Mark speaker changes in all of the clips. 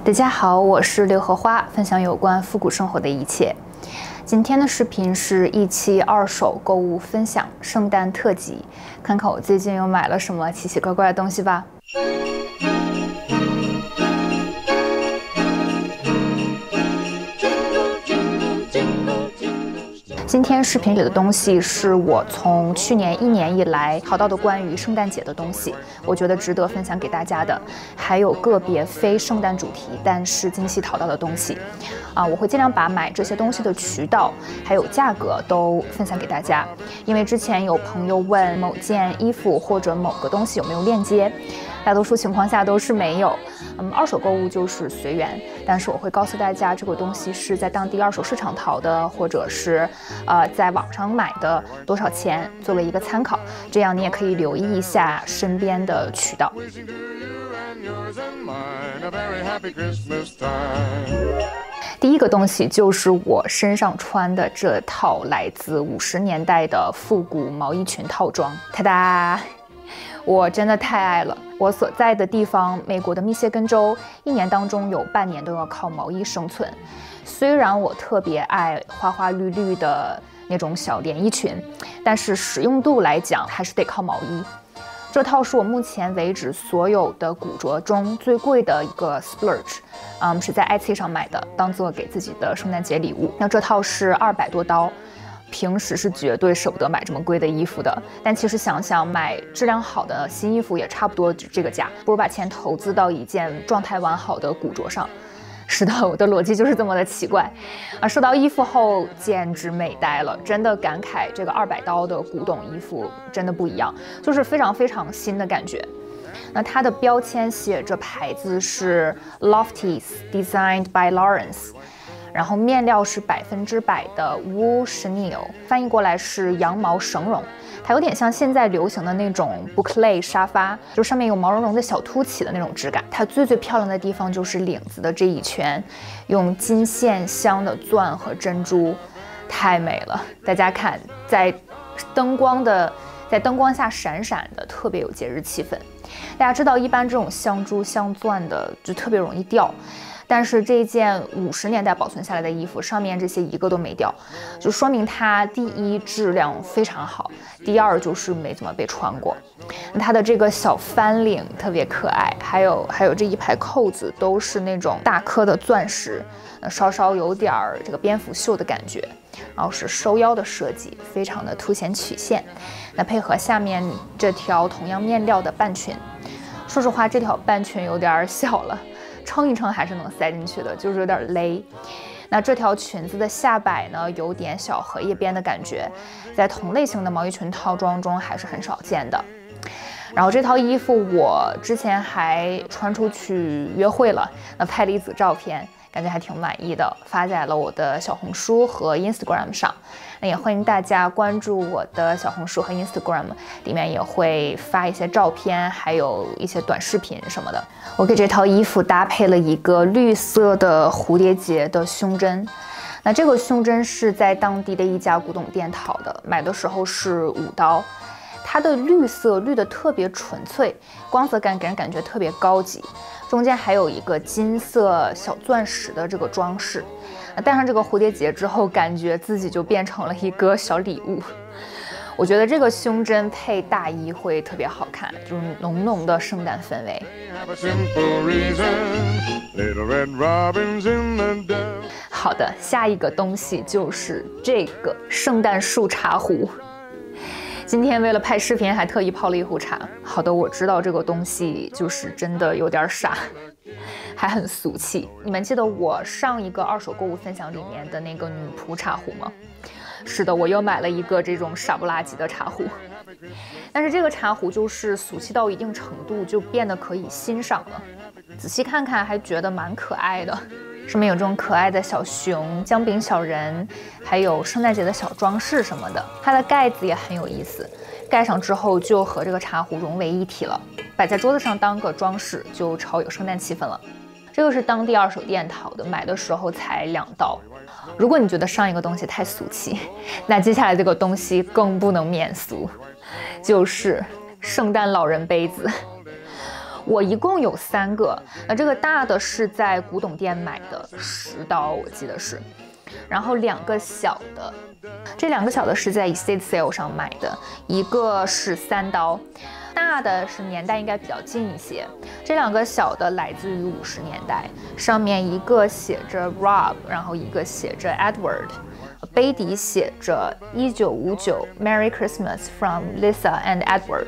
Speaker 1: 大家好，我是刘荷花，分享有关复古生活的一切。今天的视频是一期二手购物分享圣诞特辑，看看我最近又买了什么奇奇怪怪的东西吧。今天视频里的东西是我从去年1年以来淘到的关于圣诞节的东西，我觉得值得分享给大家的，还有个别非圣诞主题但是惊喜淘到的东西。我会尽量把买这些东西的渠道还有价格都分享给大家，因为之前有朋友问某件衣服或者某个东西有没有链接，大多数情况下都是没有。二手购物就是随缘，但是我会告诉大家这个东西是在当地二手市场淘的，或者是在网上买的，多少钱，作为一个参考，这样你也可以留意一下身边的渠道。第一个东西就是我身上穿的这套来自50年代的复古毛衣裙套装，哒哒！我真的太爱了。我所在的地方，美国的密歇根州，一年当中有半年都要靠毛衣生存。虽然我特别爱花花绿绿的那种小连衣裙，但是实用度来讲，还是得靠毛衣。这套是我目前为止所有的古着中最贵的一个 splurge，是在 Etsy 上买的，当做给自己的圣诞节礼物。那这套是200多刀。平时是绝对舍不得买这么贵的衣服的，但其实想想买质量好的新衣服也差不多这个价，不如把钱投资到一件状态完好的古着上。是的，我的逻辑就是这么的奇怪收到衣服后简直美呆了，真的感慨这个200刀的古董衣服真的不一样，就是非常非常新的感觉。那它的标签写着牌子是 Lofties Designed by Lawrence，然后面料是100%的 wool chenille， 翻译过来是羊毛绳绒。它有点像现在流行的那种 boucle 沙发，就上面有毛茸茸的小凸起的那种质感。它最漂亮的地方就是领子的这一圈，用金线镶的钻和珍珠，太美了。大家看，在灯光下闪闪的，特别有节日气氛。大家知道，一般这种镶珠镶钻的就特别容易掉。但是这件50年代保存下来的衣服，上面这些一个都没掉，就说明它第一质量非常好，第二就是没怎么被穿过。它的这个小翻领特别可爱，还有这一排扣子都是那种大颗的钻石，稍稍有点这个蝙蝠袖的感觉，然后是收腰的设计，非常的凸显曲线。那配合下面这条同样面料的半裙，说实话这条半裙有点小了。撑一撑还是能塞进去的，就是有点勒。那这条裙子的下摆呢，有点小荷叶边的感觉，在同类型的毛衣裙套装中还是很少见的。然后这套衣服我之前还穿出去约会了，那拍了一组照片，感觉还挺满意的，发在了我的小红书和 Instagram 上。那也欢迎大家关注我的小红书和 Instagram， 里面也会发一些照片，还有一些短视频什么的。我给这套衣服搭配了一个绿色的蝴蝶结的胸针。那这个胸针是在当地的一家古董店淘的，买的时候是5刀。它的绿色绿的特别纯粹，光泽感给人感觉特别高级，中间还有一个金色小钻石的这个装饰。戴上这个蝴蝶结之后，感觉自己就变成了一个小礼物。我觉得这个胸针配大衣会特别好看，就是浓浓的圣诞氛围。好的，下一个东西就是这个圣诞树茶壶。今天为了拍视频还特意泡了一壶茶。好的，我知道这个东西就是真的有点傻，还很俗气。你们记得我上一个二手购物分享里面的那个女仆茶壶吗？是的，我又买了一个这种傻不拉几的茶壶。但是这个茶壶就是俗气到一定程度就变得可以欣赏了，仔细看看还觉得蛮可爱的。上面有这种可爱的小熊、姜饼小人，还有圣诞节的小装饰什么的。它的盖子也很有意思，盖上之后就和这个茶壶融为一体了，摆在桌子上当个装饰，就超有圣诞气氛了。这个是当地二手店淘的，买的时候才2刀。如果你觉得上一个东西太俗气，那接下来这个东西更不能免俗，就是圣诞老人杯子。我一共有3个，那这个大的是在古董店买的10刀，我记得是，然后2个小的，这2个小的是在 estate sale 上买的，一个是3刀，大的是年代应该比较近一些，这2个小的来自于50年代，上面一个写着 Rob， 然后一个写着 Edward， 杯底写着1959 Merry Christmas from Lisa and Edward。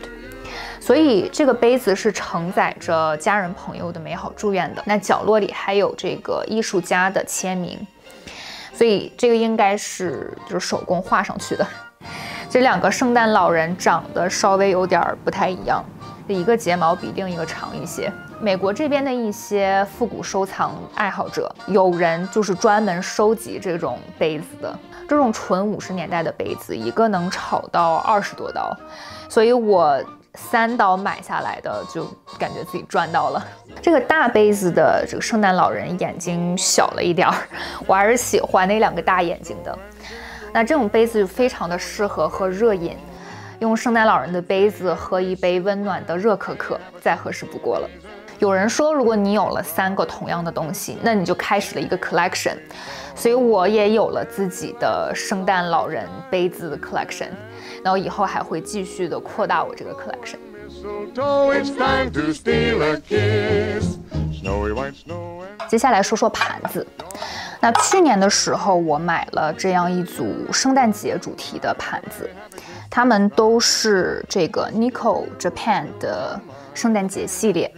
Speaker 1: 所以这个杯子是承载着家人朋友的美好祝愿的。那角落里还有这个艺术家的签名，所以这个应该是就是手工画上去的。这2个圣诞老人长得稍微有点不太一样，一个睫毛比另一个长一些。美国这边的一些复古收藏爱好者，有人就是专门收集这种杯子的，这种纯50年代的杯子，一个能炒到20多刀，所以我3刀买下来的，就感觉自己赚到了。这个大杯子的这个圣诞老人眼睛小了一点儿，我还是喜欢那2个大眼睛的。那这种杯子就非常的适合喝热饮，用圣诞老人的杯子喝一杯温暖的热可可，再合适不过了。有人说，如果你有了3个同样的东西，那你就开始了一个 collection。所以我也有了自己的圣诞老人杯子 collection， 然后以后还会继续的扩大我这个 collection。接下来说说盘子。那去年的时候，我买了这样一组圣诞节主题的盘子，它们都是这个 Nico Japan 的圣诞节系列。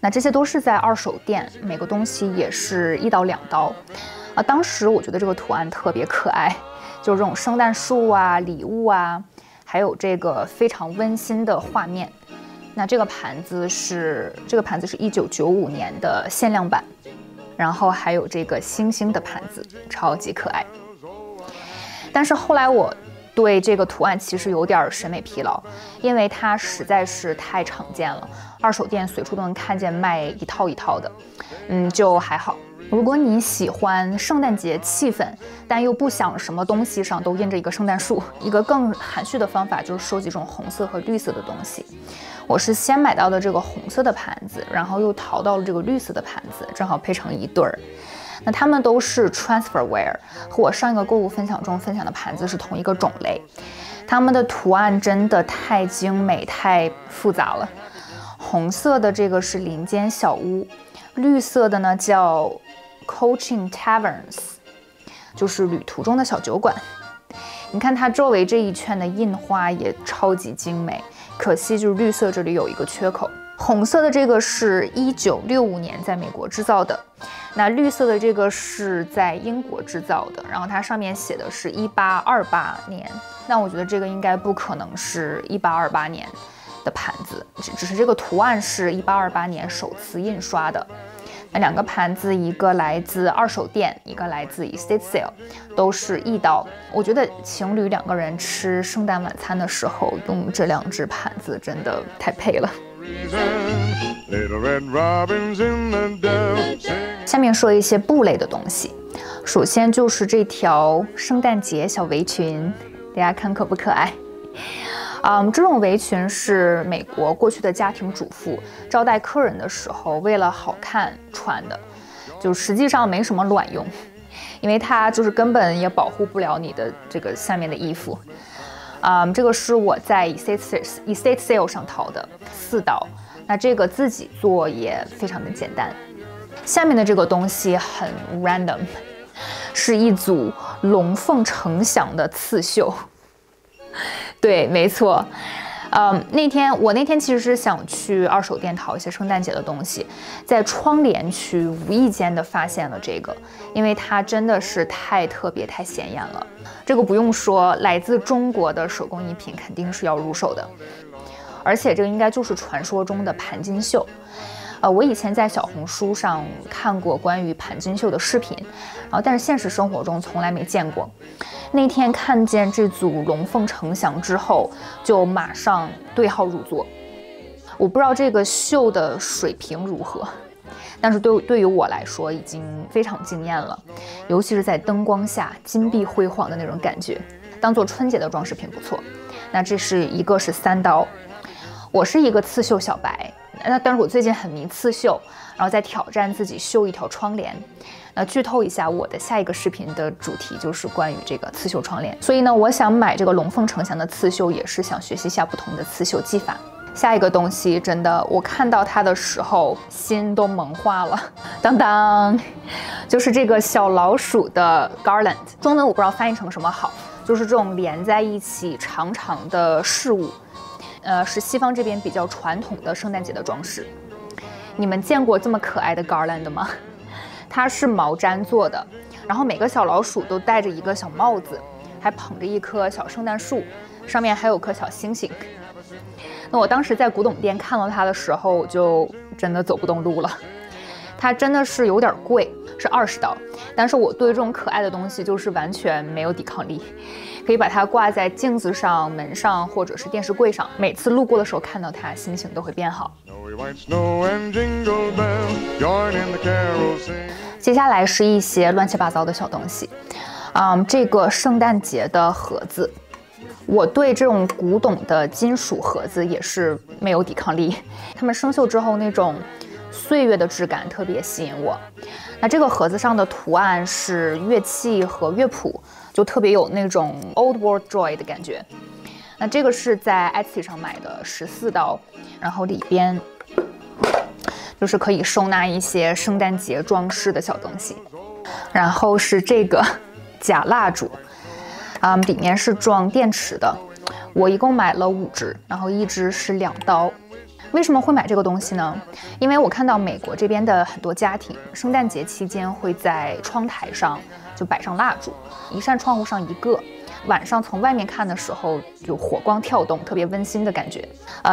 Speaker 1: 那这些都是在二手店，每个东西也是1到2刀。当时我觉得这个图案特别可爱，就是这种圣诞树啊、礼物啊，还有这个非常温馨的画面。那这个盘子是1995年的限量版，然后还有这个星星的盘子，超级可爱。但是后来我对这个图案其实有点审美疲劳，因为它实在是太常见了，二手店随处都能看见卖一套一套的，就还好。如果你喜欢圣诞节气氛，但又不想什么东西上都印着一个圣诞树，一个更含蓄的方法就是收集这种红色和绿色的东西。我是先买到的这个红色的盘子，然后又淘到了这个绿色的盘子，正好配成一对儿。那它们都是 transferware， 和我上一个购物分享中分享的盘子是同一个种类。它们的图案真的太精美、太复杂了。红色的这个是林间小屋，绿色的呢叫 Coaching Taverns， 就是旅途中的小酒馆。你看它周围这一圈的印花也超级精美，可惜就是绿色这里有一个缺口。红色的这个是1965年在美国制造的，那绿色的这个是在英国制造的，然后它上面写的是1828年，那我觉得这个应该不可能是1828年的盘子，只是这个图案是1828年首次印刷的。那2个盘子，一个来自二手店，一个来自 estate sale， 都是1刀。我觉得情侣2个人吃圣诞晚餐的时候用这2只盘子真的太配了。下面说一些布类的东西，首先就是这条圣诞节小围裙，大家看可不可爱？这种围裙是美国过去的家庭主妇招待客人的时候为了好看穿的，就实际上没什么卵用，因为它就是根本也保护不了你的这个下面的衣服。这个是我在 estate sale 上淘的4刀，那这个自己做也非常的简单。下面的这个东西很 random， 是一组龙凤呈祥的刺绣。对，没错。那天其实是想去二手店淘一些圣诞节的东西，在窗帘区无意间的发现了这个，因为它真的是太特别、太显眼了。这个不用说，来自中国的手工艺品肯定是要入手的，而且这个应该就是传说中的盘金绣。我以前在小红书上看过关于盘金绣的视频，但是现实生活中从来没见过。那天看见这组龙凤呈祥之后，就马上对号入座。我不知道这个绣的水平如何，但是对于我来说已经非常惊艳了，尤其是在灯光下金碧辉煌的那种感觉，当做春节的装饰品不错。那这是一个是3刀，我是一个刺绣小白，但是我最近很迷刺绣，然后在挑战自己绣一条窗帘。那剧透一下，我的下一个视频的主题就是关于这个刺绣窗帘。所以呢，我想买这个龙凤呈祥的刺绣，也是想学习一下不同的刺绣技法。下一个东西真的，我看到它的时候心都萌化了。当当，就是这个小老鼠的 garland， 中文我不知道翻译成什么好，就是这种连在一起长长的饰物，是西方这边比较传统的圣诞节的装饰。你们见过这么可爱的 garland 吗？它是毛毡做的，然后每个小老鼠都戴着一个小帽子，还捧着一棵小圣诞树，上面还有颗小星星。那我当时在古董店看到它的时候，我就真的走不动路了。它真的是有点贵，是20刀，但是我对这种可爱的东西就是完全没有抵抗力。可以把它挂在镜子上、门上或者是电视柜上，每次路过的时候看到它，心情都会变好。接下来是一些乱七八糟的小东西，这个圣诞节的盒子。我对这种古董的金属盒子也是没有抵抗力，它们生锈之后那种岁月的质感特别吸引我。那这个盒子上的图案是乐器和乐谱，就特别有那种 Old World Joy 的感觉。那这个是在 Etsy 上买的，14刀，然后里边就是可以收纳一些圣诞节装饰的小东西。然后是这个假蜡烛。里面是装电池的，我一共买了5支，然后1支是2刀。为什么会买这个东西呢？因为我看到美国这边的很多家庭，圣诞节期间会在窗台上就摆上蜡烛，一扇窗户上一个，晚上从外面看的时候就火光跳动，特别温馨的感觉。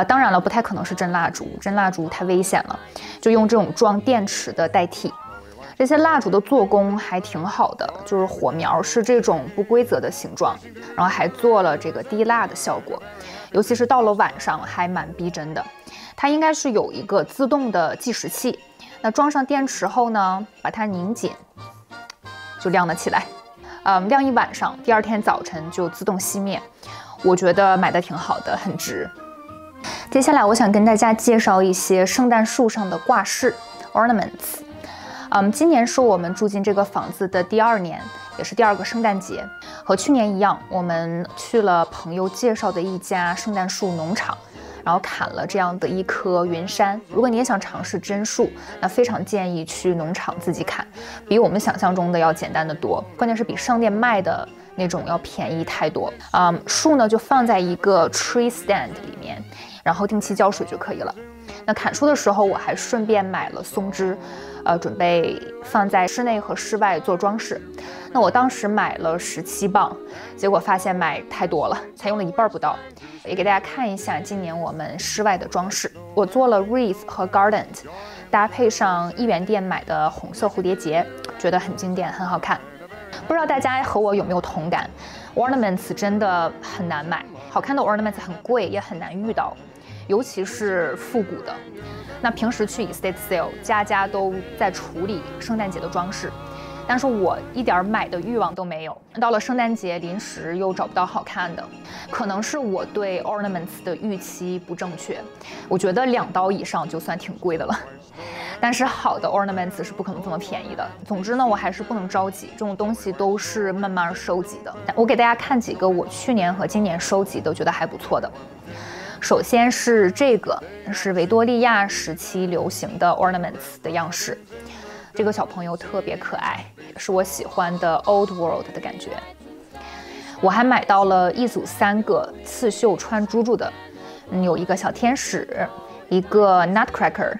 Speaker 1: 当然了，不太可能是真蜡烛，真蜡烛太危险了，就用这种装电池的代替。这些蜡烛的做工还挺好的，就是火苗是这种不规则的形状，然后还做了这个滴蜡的效果，尤其是到了晚上还蛮逼真的。它应该是有一个自动的计时器，那装上电池后呢，把它拧紧，就亮了起来。亮一晚上，第2天早晨就自动熄灭。我觉得买的挺好的，很值。接下来我想跟大家介绍一些圣诞树上的挂饰 ornaments。今年是我们住进这个房子的第2年，也是第2个圣诞节。和去年一样，我们去了朋友介绍的一家圣诞树农场，然后砍了这样的一棵云杉。如果你也想尝试真树，那非常建议去农场自己砍，比我们想象中的要简单的多。关键是比商店卖的那种要便宜太多。树呢就放在一个 tree stand 里面，然后定期浇水就可以了。那砍树的时候，我还顺便买了松枝。准备放在室内和室外做装饰。那我当时买了17磅，结果发现买太多了，才用了1半不到。也给大家看一下今年我们室外的装饰，我做了 wreath 和 garland， 搭配上1元店买的红色蝴蝶结，觉得很经典，很好看。不知道大家和我有没有同感 ？Ornaments 真的很难买，好看的 ornaments 很贵，也很难遇到，尤其是复古的。那平时去 estate sale， 家家都在处理圣诞节的装饰，但是我一点买的欲望都没有。到了圣诞节，临时又找不到好看的，可能是我对 ornaments 的预期不正确。我觉得2刀以上就算挺贵的了，但是好的 ornaments 是不可能这么便宜的。总之呢，我还是不能着急，这种东西都是慢慢收集的。我给大家看几个我去年和今年收集的，觉得还不错的。首先是这个，是维多利亚时期流行的 ornaments 的样式，这个小朋友特别可爱，是我喜欢的 old world 的感觉。我还买到了一组3个刺绣穿珠珠的，有一个小天使，一个 nutcracker，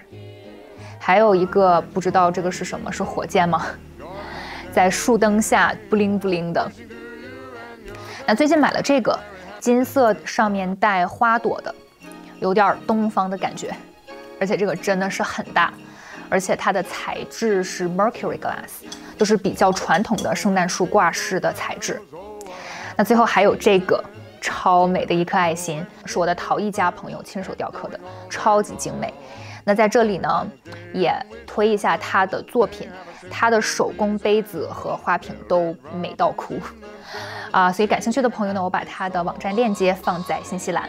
Speaker 1: 还有一个不知道这个是什么，是火箭吗？在树灯下布灵布灵的。那最近买了这个。金色上面带花朵的，有点东方的感觉，而且这个真的是很大，而且它的材质是 Mercury Glass， 就是比较传统的圣诞树挂饰的材质。那最后还有这个超美的一颗爱心，是我的陶艺家朋友亲手雕刻的，超级精美。那在这里呢，也推一下他的作品，他的手工杯子和花瓶都美到哭。所以感兴趣的朋友呢，我把他的网站链接放在信息栏。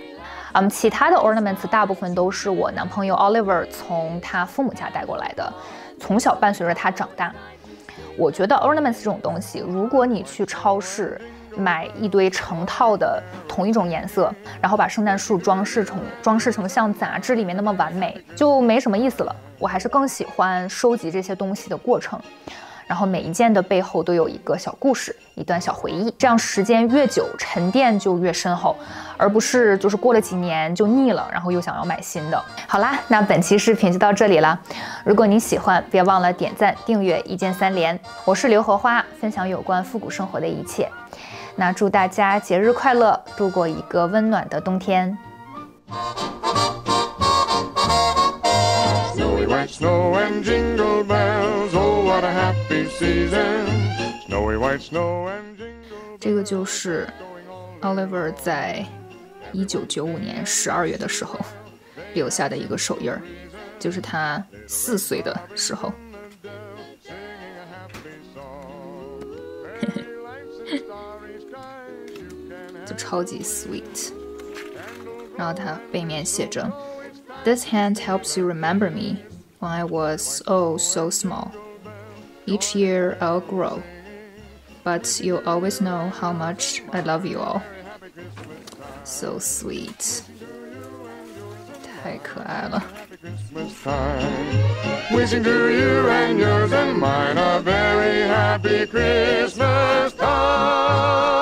Speaker 1: 其他的 ornaments 大部分都是我男朋友 Oliver 从他父母家带过来的，从小伴随着他长大。我觉得 ornaments 这种东西，如果你去超市买一堆成套的同一种颜色，然后把圣诞树装饰成像杂志里面那么完美，就没什么意思了。我还是更喜欢收集这些东西的过程。然后每一件的背后都有一个小故事，一段小回忆，这样时间越久，沉淀就越深厚，而不是就是过了几年就腻了，然后又想要买新的。好啦，那本期视频就到这里了。如果你喜欢，别忘了点赞、订阅，一键三连。我是刘荷花，分享有关复古生活的一切。那祝大家节日快乐，度过一个温暖的冬天。
Speaker 2: Snow and jingle bells, oh what a happy season. Snowy white snow and jingle bells.
Speaker 1: 这个就是 Oliver 在1995年12月的时候留下的一个手印儿，就是他4岁的时候。就超级 sweet。然后它背面写着 This hand helps you remember me when I was oh so small. Each year I'll grow, but you'll always know how much I love you all. So sweet. 太可爱了。
Speaker 2: Christmas time. Wishing to you and yours and mine a very happy Christmas time.